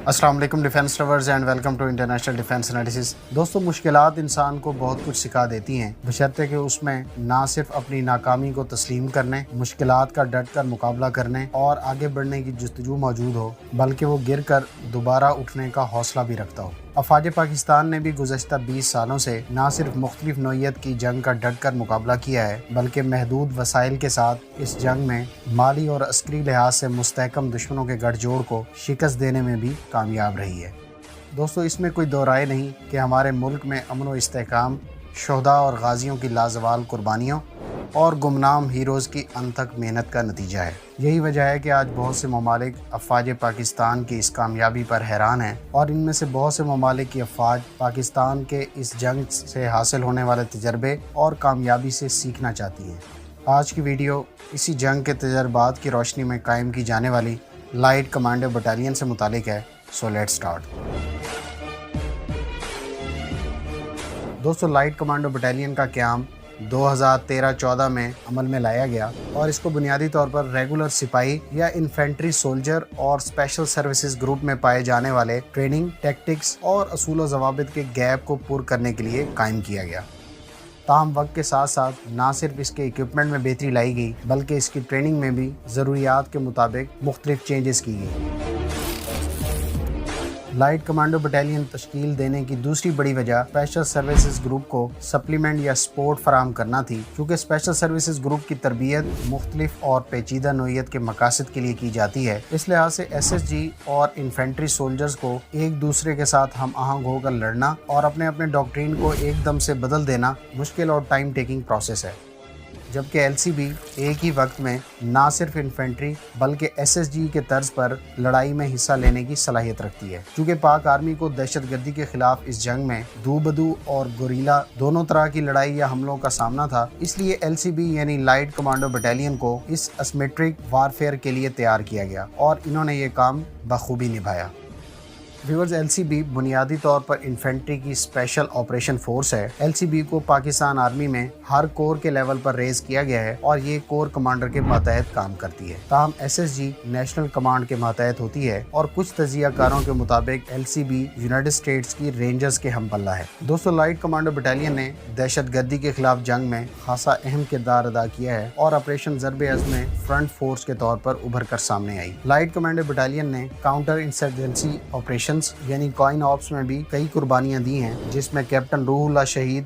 السلام علیکم defence lovers and welcome to international defence analysis. دوستو، مشکلات انسان کو بہت کچھ سکھا دیتی ہیں، بشرطے کہ اس میں نہ صرف اپنی ناکامی کو تسلیم کرنے، مشکلات کا ڈٹ کر مقابلہ کرنے اور آگے بڑھنے کی جستجو موجود ہو، بلکہ وہ گر کر دوبارہ اٹھنے کا حوصلہ بھی رکھتا ہو۔ افواج پاکستان نے بھی گزشتہ 20 سالوں سے نہ صرف مختلف نوعیت کی جنگ کا ڈٹ کر مقابلہ کیا ہے، بلکہ محدود وسائل کے ساتھ اس جنگ میں مالی اور عسکری لحاظ سے مستحکم دشمنوں کے گٹھ جوڑ کو شکست دینے میں بھی کامیاب رہی ہے۔ دوستو، اس میں کوئی دو رائے نہیں کہ ہمارے ملک میں امن و استحکام شہداء اور غازیوں کی لازوال قربانیوں اور گمنام ہیروز کی انتھک محنت کا نتیجہ ہے۔ یہی وجہ ہے کہ آج بہت سے ممالک افواج پاکستان کی اس کامیابی پر حیران ہیں، اور ان میں سے بہت سے ممالک کی افواج پاکستان کے اس جنگ سے حاصل ہونے والے تجربے اور کامیابی سے سیکھنا چاہتی ہیں۔ آج کی ویڈیو اسی جنگ کے تجربات کی روشنی میں قائم کی جانے والی لائٹ کمانڈو بٹالین سے متعلق ہے۔ So let's start. دوستو، لائٹ کمانڈو بٹالین کا قیام 2013-14 میں عمل میں لایا گیا، اور اس کو بنیادی طور پر ریگولر سپاہی یا انفینٹری سولجر اور اسپیشل سروسز گروپ میں پائے جانے والے ٹریننگ، ٹیکٹکس اور اصول و ضوابط کے گیپ کو پور کرنے کے لیے قائم کیا گیا۔ تاہم وقت کے ساتھ ساتھ نہ صرف اس کے ایکوپمنٹ میں بہتری لائی گئی، بلکہ اس کی ٹریننگ میں بھی ضروریات کے مطابق مختلف چینجز کی گئی۔ لائٹ کمانڈو بٹالین تشکیل دینے کی دوسری بڑی وجہ اسپیشل سروسز گروپ کو سپلیمنٹ یا سپورٹ فراہم کرنا تھی، کیونکہ اسپیشل سروسز گروپ کی تربیت مختلف اور پیچیدہ نوعیت کے مقاصد کے لیے کی جاتی ہے۔ اس لحاظ سے ایس ایس جی اور انفینٹری سولجرز کو ایک دوسرے کے ساتھ ہم آہنگ ہو کر لڑنا اور اپنے ڈاکٹرین کو ایک دم سے بدل دینا مشکل اور ٹائم ٹیکنگ پروسیس ہے، جبکہ ایل سی بی ایک ہی وقت میں نہ صرف انفینٹری بلکہ ایس ایس جی کے طرز پر لڑائی میں حصہ لینے کی صلاحیت رکھتی ہے۔ چونکہ پاک آرمی کو دہشت گردی کے خلاف اس جنگ میں دو بدو اور گوریلا دونوں طرح کی لڑائی یا حملوں کا سامنا تھا، اس لیے ایل سی بی یعنی لائٹ کمانڈو بٹالین کو اس اسیمیٹرک وارفیئر کے لیے تیار کیا گیا، اور انہوں نے یہ کام بخوبی نبھایا۔ ویورز، ایل سی بی بنیادی طور پر انفینٹری کی اسپیشل آپریشن فورس ہے۔ ایل سی بی کو پاکستان آرمی میں ہر کور کے لیول پر ریز کیا گیا ہے، اور یہ کور کمانڈر کے ماتحت کام کرتی ہے۔ تاہم S S G national command کے ماتحت ہوتی ہے، اور کچھ تجزیہ کاروں کے مطابق L C B United States کی رینجرز کے ہم پلہ ہے۔ دوستو، لائٹ کمانڈو بٹالین نے دہشت گردی کے خلاف جنگ میں خاصا اہم کردار ادا کیا ہے، اور آپریشن ضرب عضب میں فرنٹ فورس کے طور پر ابھر کر سامنے آئی۔ لائٹ کمانڈو بٹالین نے کاؤنٹر انسرجنسی آپریشن یعنی کوائن آپس میں بھی کئی قربانیاں دی ہیں، جس میں کیپٹن روح اللہ شہید